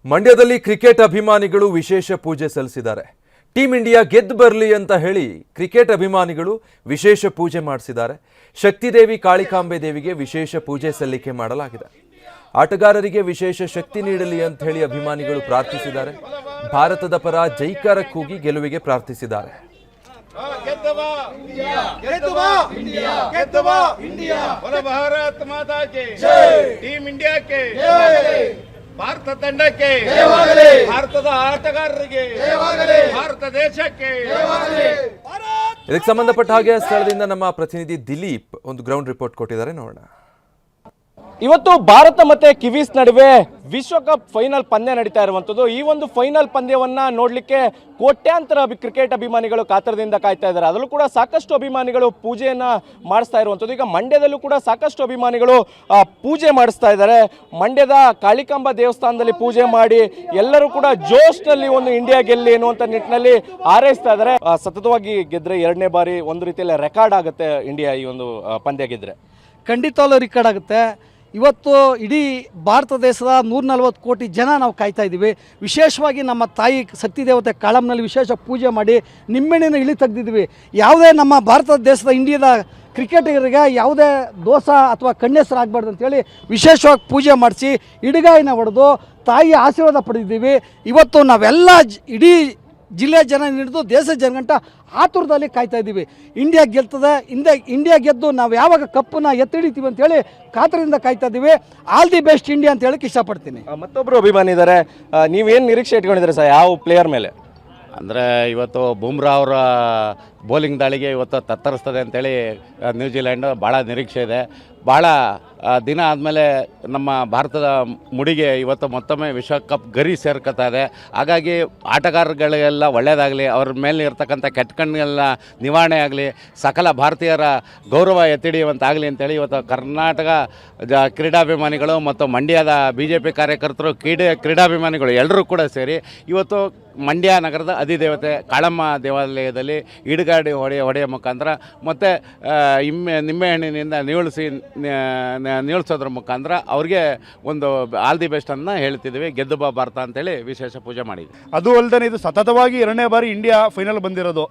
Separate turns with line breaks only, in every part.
ಮಂಡ್ಯದಲ್ಲಿ ಕ್ರಿಕೆಟ್ ಅಭಿಮಾನಿಗಳು ವಿಶೇಷ ಪೂಜೆ ಸಲ್ಲಿಸಿದ್ದಾರೆ. ಟೀಮ್ ಇಂಡಿಯಾ ಗೆದ್ದು ಬರಲಿ ಅಂತ ಹೇಳಿ ಕ್ರಿಕೆಟ್ ಅಭಿಮಾನಿಗಳು ವಿಶೇಷ ಪೂಜೆ ಮಾಡಿಸಿದ್ದಾರೆ. ಶಕ್ತಿದೇವಿ ಕಾಳಿಕಾಂಬೆ ದೇವಿಗೆ ವಿಶೇಷ ಪೂಜೆ ಸಲ್ಲಿಕೆ ಮಾಡಲಾಗಿದೆ. ಆಟಗಾರರಿಗೆ ವಿಶೇಷ ಶಕ್ತಿ ನೀಡಲಿ ಅಂತ ಹೇಳಿ ಅಭಿಮಾನಿಗಳು ಪ್ರಾರ್ಥಿಸಿದ್ದಾರೆ. ಭಾರತದ ಪರ ಜೈಕಾರ ಕೂಗಿ ಗೆಲುವಿಗೆ ಪ್ರಾರ್ಥಿಸಿದ್ದಾರೆ.
ಭಾರತ ಮಾತಾ ಕೆ ಟೀಮ್ ಇಂಡಿಯಾ ಕೆ ಭಾರತ ತಂಡಕ್ಕೆ ಭಾರತದ ಆಟಗಾರರಿಗೆ ಭಾರತ ದೇಶಕ್ಕೆ.
ಇದಕ್ಕೆ ಸಂಬಂಧಪಟ್ಟ ಹಾಗೆ ಸ್ಥಳದಿಂದ ನಮ್ಮ ಪ್ರತಿನಿಧಿ ದಿಲೀಪ್ ಒಂದು ಗ್ರೌಂಡ್ ರಿಪೋರ್ಟ್ ಕೊಟ್ಟಿದ್ದಾರೆ, ನೋಡೋಣ.
ಇವತ್ತು ಭಾರತ ಮತ್ತೆ ಕಿವೀಸ್ ನಡುವೆ ವಿಶ್ವಕಪ್ ಫೈನಲ್ ಪಂದ್ಯ ನಡೀತಾ ಇರುವಂಥದ್ದು. ಈ ಒಂದು ಫೈನಲ್ ಪಂದ್ಯವನ್ನ ನೋಡ್ಲಿಕ್ಕೆ ಕೋಟ್ಯಾಂತರ ಕ್ರಿಕೆಟ್ ಅಭಿಮಾನಿಗಳು ಕಾತರದಿಂದ ಕಾಯ್ತಾ ಇದ್ದಾರೆ. ಅದರಲ್ಲೂ ಕೂಡ ಸಾಕಷ್ಟು ಅಭಿಮಾನಿಗಳು ಪೂಜೆಯನ್ನ ಮಾಡಿಸ್ತಾ ಇರುವಂಥದ್ದು. ಈಗ ಮಂಡ್ಯದಲ್ಲೂ ಕೂಡ ಸಾಕಷ್ಟು ಅಭಿಮಾನಿಗಳು ಪೂಜೆ ಮಾಡಿಸ್ತಾ ಇದ್ದಾರೆ. ಮಂಡ್ಯದ ಕಾಳಿಕಾಂಬ ದೇವಸ್ಥಾನದಲ್ಲಿ ಪೂಜೆ ಮಾಡಿ ಎಲ್ಲರೂ ಕೂಡ ಜೋಶ್ನಲ್ಲಿ ಒಂದು ಇಂಡಿಯಾ ಗೆಲ್ಲಿ ಎನ್ನುವಂಥ ನಿಟ್ಟಿನಲ್ಲಿ ಹಾರೈಸ್ತಾ ಇದ್ದಾರೆ. ಸತತವಾಗಿ ಗೆದ್ರೆ 2ನೇ ಬಾರಿ ಒಂದು ರೀತಿಯಲ್ಲಿ ರೆಕಾರ್ಡ್ ಆಗುತ್ತೆ ಇಂಡಿಯಾ ಈ ಒಂದು ಪಂದ್ಯ ಗೆದ್ರೆ.
ಖಂಡಿತವಾಗ್ಲೂ ರೆಕಾರ್ಡ್ ಆಗುತ್ತೆ. ಇವತ್ತು ಇಡೀ ಭಾರತ ದೇಶದ 140 ಕೋಟಿ ಜನ ನಾವು ಕಾಯ್ತಾ ಇದ್ದೀವಿ. ವಿಶೇಷವಾಗಿ ನಮ್ಮ ತಾಯಿ ಶಕ್ತಿ ದೇವತೆ ಕಾಳಮ್ಮನಲ್ಲಿ ವಿಶೇಷ ಪೂಜೆ ಮಾಡಿ ನಿಮ್ಮೆಣ್ಣಿನ ಇಳಿ ತೆಗೆದಿದ್ವಿ. ಯಾವುದೇ ನಮ್ಮ ಭಾರತ ದೇಶದ ಇಂಡಿಯಾದ ಕ್ರಿಕೆಟಿಗರಿಗೆ ಯಾವುದೇ ದೋಷ ಅಥವಾ ಕಣ್ಣೆಸರು ಆಗಬಾರ್ದು ಅಂತೇಳಿ ವಿಶೇಷವಾಗಿ ಪೂಜೆ ಮಾಡಿಸಿ ಇಡಿಗಾಯಿನ ಹೊಡೆದು ತಾಯಿಯ ಆಶೀರ್ವಾದ ಪಡೆದಿದ್ದೀವಿ. ಇವತ್ತು ನಾವೆಲ್ಲ ಇಡೀ ಜಿಲ್ಲೆಯ ಜನ ಹಿಡಿದು ದೇಶದ ಜನಗಂಟ ಆತುರದಲ್ಲಿ ಕಾಯ್ತಾ ಇದ್ದೀವಿ. ಇಂಡಿಯಾ ಗೆಲ್ತದೆ, ಇಂಡಿಯಾ ಗೆದ್ದು ನಾವು ಯಾವಾಗ ಕಪ್ಪನ್ನ ಎತ್ತಿಡಿತೀವಿ ಅಂತೇಳಿ ಕಾತರದಿಂದ ಕಾಯ್ತಾ ಇದ್ದೀವಿ. ಆಲ್ ದಿ ಬೆಸ್ಟ್ ಇಂಡಿಯಾ ಅಂತ ಹೇಳಕ್ಕೆ ಇಷ್ಟಪಡ್ತೀನಿ.
ಮತ್ತೊಬ್ಬರು ಅಭಿಮಾನಿ ಇದ್ದಾರೆ, ನೀವೇನು ನಿರೀಕ್ಷೆ ಇಟ್ಕೊಂಡಿದ್ದೀರಾ ಸರ್ ಯಾವ ಪ್ಲೇಯರ್ ಮೇಲೆ?
ಅಂದರೆ ಇವತ್ತು ಬುಮ್ರಾ ಅವರ ಬೌಲಿಂಗ್ ದಾಳಿಗೆ ಇವತ್ತು ತತ್ತರಿಸ್ತದೆ ಅಂತೇಳಿ ನ್ಯೂಜಿಲೆಂಡು ಭಾಳ ನಿರೀಕ್ಷೆ ಇದೆ. ಭಾಳ ದಿನ ಆದಮೇಲೆ ನಮ್ಮ ಭಾರತದ ಮುಡಿಗೆ ಇವತ್ತು ಮತ್ತೊಮ್ಮೆ ವಿಶ್ವಕಪ್ ಗರಿ ಸೇರ್ಕೊತಾ ಇದೆ. ಹಾಗಾಗಿ ಆಟಗಾರಗಳಿಗೆಲ್ಲ ಒಳ್ಳೆಯದಾಗಲಿ, ಅವ್ರ ಮೇಲೆ ಇರ್ತಕ್ಕಂಥ ಕೆಟ್ಟ ಕಣ್ಣೆಲ್ಲ ನಿವಾರಣೆ ಆಗಲಿ, ಸಕಲ ಭಾರತೀಯರ ಗೌರವ ಎತ್ತಿಡಿಯುವಂತಾಗಲಿ ಅಂತೇಳಿ ಇವತ್ತು ಕರ್ನಾಟಕ ಕ್ರೀಡಾಭಿಮಾನಿಗಳು ಮತ್ತು ಮಂಡ್ಯದ BJP ಕಾರ್ಯಕರ್ತರು ಕ್ರೀಡಾಭಿಮಾನಿಗಳು ಎಲ್ಲರೂ ಕೂಡ ಸೇರಿ ಇವತ್ತು ಮಂಡ್ಯ ನಗರದ ಅಧಿದೇವತೆ ಕಾಳಮ್ಮ ದೇವಾಲಯದಲ್ಲಿ ಇಡುಗಾಡಿ ಹೊಡೆಯ ಮುಖಾಂತರ ಮತ್ತು ನಿಂಬೆಹಣ್ಣಿನಿಂದ ನೀಳ್ಸೋದ್ರ ಮುಖಾಂತರ ಅವ್ರಿಗೆ ಒಂದು ಆಲ್ ದಿ ಬೆಸ್ಟ್ ಅನ್ನು ಹೇಳ್ತಿದ್ದೀವಿ. ಗೆದ್ದು ಬಾ ಭಾರತ ಅಂತೇಳಿ ವಿಶೇಷ ಪೂಜೆ ಮಾಡಿದ್ವಿ.
ಅದು ಅಲ್ಲದೆ ಇದು ಸತತವಾಗಿ 2ನೇ ಬಾರಿ ಇಂಡಿಯಾ ಫೈನಲ್ ಬಂದಿರೋದು.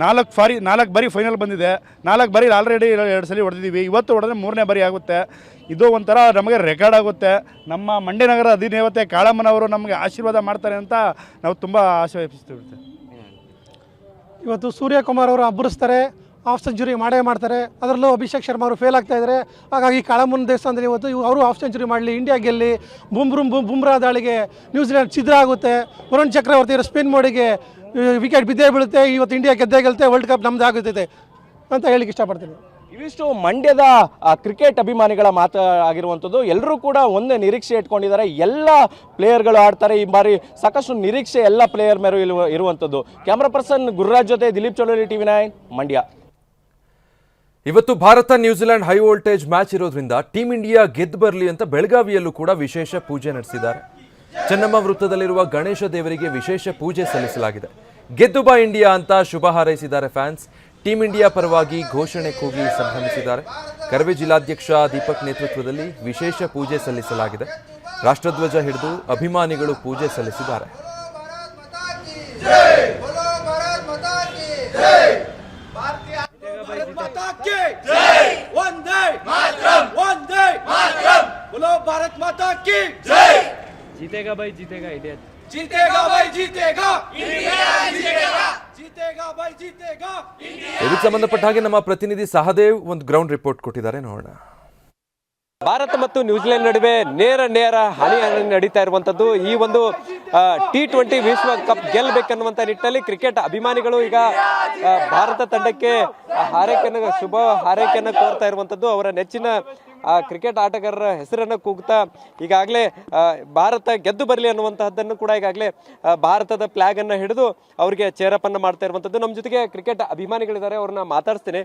4 ಬಾರಿ ಫೈನಲ್ ಬಂದಿದೆ. 4 ಬಾರಿ ಆಲ್ರೆಡಿ 2 ಸಲ ಹೊಡೆದಿದ್ದೀವಿ. ಇವತ್ತು ಹೊಡೆದ್ರೆ 3ನೇ ಬಾರಿ ಆಗುತ್ತೆ. ಇದು ಒಂಥರ ನಮಗೆ ರೆಕಾರ್ಡ್ ಆಗುತ್ತೆ. ನಮ್ಮ ಮಂಡ್ಯ ನಗರ ಅಧಿದೇವತೆ ಕಾಳಮ್ಮನವರು ನಮಗೆ ಆಶೀರ್ವಾದ ಮಾಡ್ತಾರೆ ಅಂತ ನಾವು ತುಂಬ ಆಶೆ ವ್ಯಕ್ತಿಸ್ತೀವಿ.
ಇವತ್ತು ಸೂರ್ಯಕುಮಾರ್ ಅವರು ಅಬ್ಬರಿಸ್ತಾರೆ, ಹಾಫ್ ಸೆಂಚುರಿ ಮಾಡೇ ಮಾಡ್ತಾರೆ. ಅದರಲ್ಲೂ ಅಭಿಷೇಕ್ ಶರ್ಮಾ ಅವರು ಫೇಲ್ ಆಗ್ತಾ ಇದ್ದಾರೆ. ಹಾಗಾಗಿ ಕಾಳಮ್ಮನ ದೇವಸ್ಥಾನದಲ್ಲಿ ಇವತ್ತು ಅವರು ಹಾಫ್ ಸೆಂಚುರಿ ಮಾಡಲಿ, ಇಂಡಿಯಾ ಗೆಲ್ಲಿ. ಬುಮ್ರಾ ದಾಳಿಗೆ ನ್ಯೂಜಿಲೆಂಡ್ ಛಿದ್ರ ಆಗುತ್ತೆ. ವರುಣ್ ಚಕ್ರವರ್ತಿ ಸ್ಪಿನ್ ಮೋಡಿಗೆ ವಿಕೆಟ್ ಬಿದ್ದೇ ಬೀಳುತ್ತೆ. ಇವತ್ತು ಇಂಡಿಯಾ ಗೆದ್ದೇ ಗೆಲ್ತೆ, ವರ್ಲ್ಡ್ ಕಪ್ ನಮ್ದು ಆಗುತ್ತದೆ ಅಂತ ಹೇಳಿಕ್ಕೆ ಇಷ್ಟಪಡ್ತೀನಿ.
ಇವಿಷ್ಟು ಮಂಡ್ಯದ ಕ್ರಿಕೆಟ್ ಅಭಿಮಾನಿಗಳ ಮಾತು ಆಗಿರುವಂಥದ್ದು. ಎಲ್ಲರೂ ಕೂಡ ಒಂದೇ ನಿರೀಕ್ಷೆ ಇಟ್ಕೊಂಡಿದ್ದಾರೆ. ಎಲ್ಲ ಪ್ಲೇಯರ್ಗಳು ಆಡ್ತಾರೆ ಈ ಬಾರಿ. ಸಾಕಷ್ಟು ನಿರೀಕ್ಷೆ ಎಲ್ಲ ಪ್ಲೇಯರ್ ಮೇಲೂ ಇರುವಂಥದ್ದು. ಕ್ಯಾಮ್ರಾ ಪರ್ಸನ್ ಗುರುರಾಜ್ ಜೊತೆ ದಿಲೀಪ್ ಚಳೋಲಿ, TV9 ಮಂಡ್ಯ.
ಇವತ್ತು Bharat New Zealand high voltage match ಇರೋದ್ರಿಂದ ಟೀಮ್ ಇಂಡಿಯಾ ಗೆದ್ದು ಬರಲಿ ಅಂತ ಬೆಳಗಾವಿಯಲ್ಲೂ ಕೂಡ ವಿಶೇಷ ಪೂಜೆ ನಡೆಸಿದ್ದಾರೆ. ಚೆನ್ನಮ್ಮ ವೃತ್ತದಲ್ಲಿರುವ ಗಣೇಶ ದೇವರಿಗೆ ವಿಶೇಷ ಪೂಜೆ ಸಲ್ಲಿಸಲಾಗಿದೆ. ಗೆದ್ದು ಬಾ ಇಂಡಿಯಾ ಅಂತ ಶುಭ ಹಾರೈಸಿದ್ದಾರೆ ಫ್ಯಾನ್ಸ್. ಟೀಮ್ ಇಂಡಿಯಾ ಪರವಾಗಿ ಘೋಷಣೆ ಕೂಗಿ ಸಂಭ್ರಮಿಸಿದ್ದಾರೆ. ಕರವೇ ಜಿಲ್ಲಾಧ್ಯಕ್ಷ ದೀಪಕ್ ನೇತೃತ್ವದಲ್ಲಿ ವಿಶೇಷ ಪೂಜೆ ಸಲ್ಲಿಸಲಾಗಿದೆ. ರಾಷ್ಟ್ರಧ್ವಜ ಹಿಡಿದು ಅಭಿಮಾನಿಗಳು ಪೂಜೆ ಸಲ್ಲಿಸಿದ್ದಾರೆ.
जीतेगा भाई जीतेगा इंडिया
जीतेगा भाई जीतेगा इंडिया जीतेगा जीतेगा भाई जीतेगा.
ಇದಕ್ಕೆ ಸಂಬಂಧಪಟ್ಟ ಹಾಗೆ ನಮ್ಮ ಪ್ರತಿನಿಧಿ ಸಹದೇವ್ ಒಂದು ಗ್ರೌಂಡ್ ರಿಪೋರ್ಟ್ ಕೊಟ್ಟಿದ್ದಾರೆ, ನೋಡೋಣ.
ಭಾರತ ಮತ್ತು ನ್ಯೂಜಿಲೆಂಡ್ ನಡುವೆ ನೇರ ಹಣಿ ನಡೀತಾ ಇರುವಂಥದ್ದು. ಈ ಒಂದು T20 ವಿಶ್ವಕಪ್ ಗೆಲ್ಲಬೇಕನ್ನುವಂಥ ನಿಟ್ಟಿನಲ್ಲಿ ಕ್ರಿಕೆಟ್ ಅಭಿಮಾನಿಗಳು ಈಗ ಭಾರತ ತಂಡಕ್ಕೆ ಶುಭ ಹಾರೈಕೆಯನ್ನು ಕೋರ್ತಾ ಇರುವಂಥದ್ದು. ಅವರ ನೆಚ್ಚಿನ ಕ್ರಿಕೆಟ್ ಆಟಗಾರರ ಹೆಸರನ್ನು ಕೂಗ್ತಾ ಈಗಾಗಲೇ ಭಾರತ ಗೆದ್ದು ಬರಲಿ ಅನ್ನುವಂತಹದ್ದನ್ನು ಕೂಡ ಈಗಾಗಲೇ ಭಾರತದ ಫ್ಲಾಗ್ ಅನ್ನು ಹಿಡಿದು ಅವರಿಗೆ ಚೇರಪ್ ಅನ್ನು ಮಾಡ್ತಾ ಇರುವಂಥದ್ದು. ನಮ್ಮ ಜೊತೆಗೆ ಕ್ರಿಕೆಟ್ ಅಭಿಮಾನಿಗಳಿದ್ದಾರೆ, ಅವ್ರನ್ನ ಮಾತಾಡ್ತೇನೆ.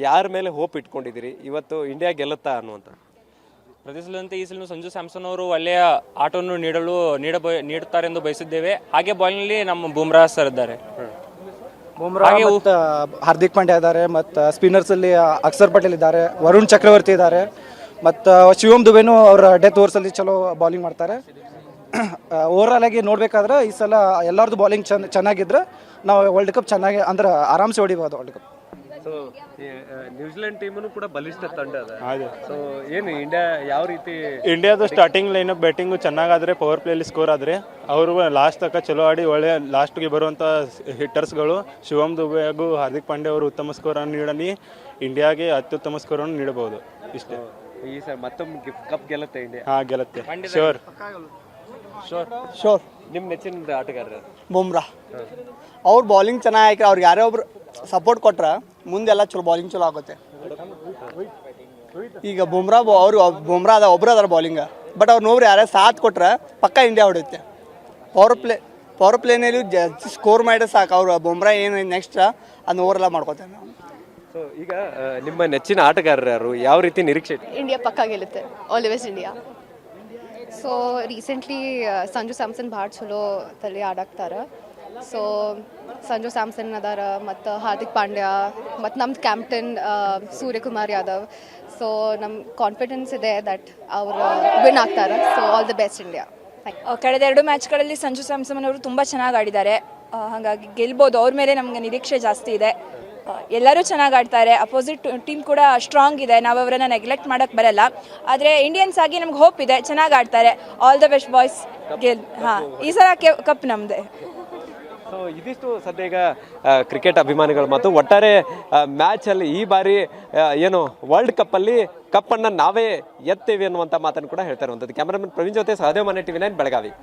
ಯಾರ ಮೇಲೆ ಹೋಪ್ ಇಟ್ಕೊಂಡಿದ್ದೀರಿ ಇವತ್ತು ಇಂಡಿಯಾ ಗೆಲ್ಲುತ್ತಾ ಅನ್ನುವಂಥ?
ಪ್ರತಿ ಸಲದಂತೆ ಈ ಸಲ ಸಂಜು ಸ್ಯಾಮ್ಸನ್ ಅವರು ಒಳ್ಳೆಯ ಆಟವನ್ನು ನೀಡುತ್ತಾರೆ ಎಂದು ಬಯಸಿದ್ದೇವೆ. ಹಾಗೆ ಬಾಲ್ನಲ್ಲಿ ನಮ್ಮ ಬುಮ್ರಾ ಸರ್ ಇದ್ದಾರೆ.
ಹಾರ್ದಿಕ್ ಪಾಂಡ್ಯ ಇದ್ದಾರೆ, ಮತ್ತು ಸ್ಪಿನ್ನರ್ಸ್ ಅಲ್ಲಿ ಅಕ್ಷರ್ ಪಟೇಲ್ ಇದ್ದಾರೆ, ವರುಣ್ ಚಕ್ರವರ್ತಿ ಇದ್ದಾರೆ, ಮತ್ತು ಶಿವಮ್ ದುಬೆನು ಅವರ ಡೆತ್ ಓವರ್ಸ್ ಅಲ್ಲಿ ಚಲೋ ಬೌಲಿಂಗ್ ಮಾಡ್ತಾರೆ. ಓವರಾಲ್ ಆಗಿ ನೋಡಬೇಕಾದ್ರೆ ಈ ಸಲ ಎಲ್ಲರದ್ದು ಬಾಲಿಂಗ್ ಚೆನ್ನಾಗಿದ್ರೆ ನಾವು ವರ್ಲ್ಡ್ ಕಪ್ ಚೆನ್ನಾಗಿ ಅಂದ್ರೆ ಆರಾಮ್ಸೆ ಹೊಡಿಬೋದು ವರ್ಲ್ಡ್ ಕಪ್.
ಸೊ ನ್ಯೂಜಿಲೆಂಡ್ ಟೀಮನ್ನು ಕೂಡ ಬಲಿಷ್ಠ ತಂಡ ಅದ. ಸೊ ಏನು ಇಂಡಿಯಾ ಯಾವ ರೀತಿ
ಇಂಡಿಯಾದು ಸ್ಟಾರ್ಟಿಂಗ್ ಲೈನಪ್ ಬ್ಯಾಟಿಂಗು ಚೆನ್ನಾಗಾದರೆ ಪವರ್ ಪ್ಲೇಲಿ ಸ್ಕೋರ್ ಆದರೆ ಅವರು ಲಾಸ್ಟ್ ತನಕ ಚಲೋ ಆಡಿ ಒಳ್ಳೆ ಲಾಸ್ಟ್ಗೆ ಬರುವಂಥ ಹಿಟ್ಟರ್ಸ್ಗಳು ಶಿವಮ್ ದುಬೆ ಹಾಗೂ ಹಾರ್ದಿಕ್ ಪಾಂಡ್ಯ ಅವರು ಉತ್ತಮ ಸ್ಕೋರನ್ನು ನೀಡಲಿ ಇಂಡಿಯಾಗೆ ಅತ್ಯುತ್ತಮ ಸ್ಕೋರನ್ನು ನೀಡಬಹುದು. ಇಷ್ಟೇ.
ಈ ಸರ್ ಮತ್ತೊಮ್ಮೆ ಕಪ್ ಗೆಲ್ಲುತ್ತೆ ಇಂಡಿಯಾ?
ಹಾಂ, ಗೆಲ್ಲುತ್ತೆ. ಶೋರ್.
ನಿಮ್ಮ ನೆಚ್ಚಿನ ಆಟಗಾರರು?
ಬುಮ್ರಾ. ಅವ್ರು ಬೌಲಿಂಗ್ ಚೆನ್ನಾಗಿ ಹಾಕಿ ಅವ್ರಿಗೆ ಯಾರೇ ಒಬ್ರು ಸಪೋರ್ಟ್ ಕೊಟ್ರೆ ಮುಂದೆಲ್ಲ ಚಲೋ ಬಾಲಿಂಗ್ ಚಲೋ ಆಗುತ್ತೆ. ಈಗ ಬುಮ್ರಾ ಒಬ್ರು ಅದಾರ ಬೌಲಿಂಗ್, ಬಟ್ ಅವ್ರು ನೋಡ್ರಿ ಯಾರೇ ಸಾಥ್ ಕೊಟ್ರೆ ಪಕ್ಕ ಇಂಡಿಯಾ ಹೊಡೆಯುತ್ತೆ. ಪವರ್ ಪ್ಲೇನಲ್ಲಿ ಸ್ಕೋರ್ ಮಾಡಿದ್ರೆ ಸಾಕು. ಅವ್ರು ಬುಮ್ರಾ ಏನು ನೆಕ್ಸ್ಟ್ ಅದನ್ನ ಓವರೆಲ್ಲ ಮಾಡ್ಕೋತಾರೆ ನಾವು.
ಸೊ ಈಗ ನಿಮ್ಮ ನೆಚ್ಚಿನ ಆಟಗಾರರು ಯಾರು? ಯಾವ ರೀತಿ ನಿರೀಕ್ಷೆ?
ಇಂಡಿಯಾ ಪಕ್ಕ ಗೆಲ್ಲುತ್ತೆ. All the best India. So recently Sanju Samson ಭಾಳ ಚಲೋ ತಲೆ ಆಡಾಕ್ತಾರೆ. ಸೊ ಸಂಜು ಸ್ಯಾಮ್ಸನ್ ಅದಾರ, ಮತ್ತು ಹಾರ್ದಿಕ್ ಪಾಂಡ್ಯ, ಮತ್ತು ನಮ್ದು ಕ್ಯಾಪ್ಟನ್ ಸೂರ್ಯಕುಮಾರ್ ಯಾದವ್. ಸೊ ನಮ್ಮ ಕಾನ್ಫಿಡೆನ್ಸ್ ಇದೆ ದಟ್ ಅವರು ವಿನ್ ಆಗ್ತಾರೆ. So all the best India.
ಕಳೆದ 2 ಮ್ಯಾಚ್ಗಳಲ್ಲಿ ಸಂಜು ಸ್ಯಾಮ್ಸನ್ ಅವರು ತುಂಬ ಚೆನ್ನಾಗಿ ಆಡಿದ್ದಾರೆ. ಹಾಗಾಗಿ ಗೆಲ್ಬೋದು. ಅವ್ರ ಮೇಲೆ ನಮಗೆ ನಿರೀಕ್ಷೆ ಜಾಸ್ತಿ ಇದೆ. ಎಲ್ಲರೂ ಚೆನ್ನಾಗಿ ಆಡ್ತಾರೆ. ಅಪೋಸಿಟ್ ಟೀಮ್ ಕೂಡ ಸ್ಟ್ರಾಂಗ್ ಇದೆ. ನಾವು ಅವರನ್ನು ನೆಗ್ಲೆಕ್ಟ್ ಮಾಡೋಕ್ಕೆ ಬರಲ್ಲ. ಆದರೆ ಇಂಡಿಯನ್ಸ್ ಆಗಿ ನಮ್ಗೆ ಹೋಪ್ ಇದೆ, ಚೆನ್ನಾಗಿ ಆಡ್ತಾರೆ. All the best boys. ಹಾಂ, ಈ ಸಲ ಕಪ್ ನಮ್ಮದೇ.
ಸೊ ಇದಿಷ್ಟು ಸದ್ಯ ಈಗ ಕ್ರಿಕೆಟ್ ಅಭಿಮಾನಿಗಳು ಮತ್ತು ಒಟ್ಟಾರೆ ಮ್ಯಾಚಲ್ಲಿ ಈ ಬಾರಿ ಏನು ವರ್ಲ್ಡ್ ಕಪ್ಪಲ್ಲಿ ಕಪ್ಪನ್ನು ನಾವೇ ಎತ್ತೇವೆ ಅನ್ನುವಂಥ ಮಾತನ್ನು ಕೂಡ ಹೇಳ್ತಾ ಇರುವಂಥದ್ದು. ಕ್ಯಾಮರಾಮನ್ ಪ್ರವೀಣ್ ಜೊತೆ ಸಹದೇವ್ ಮನೆ TV9 ಬೆಳಗಾವಿ.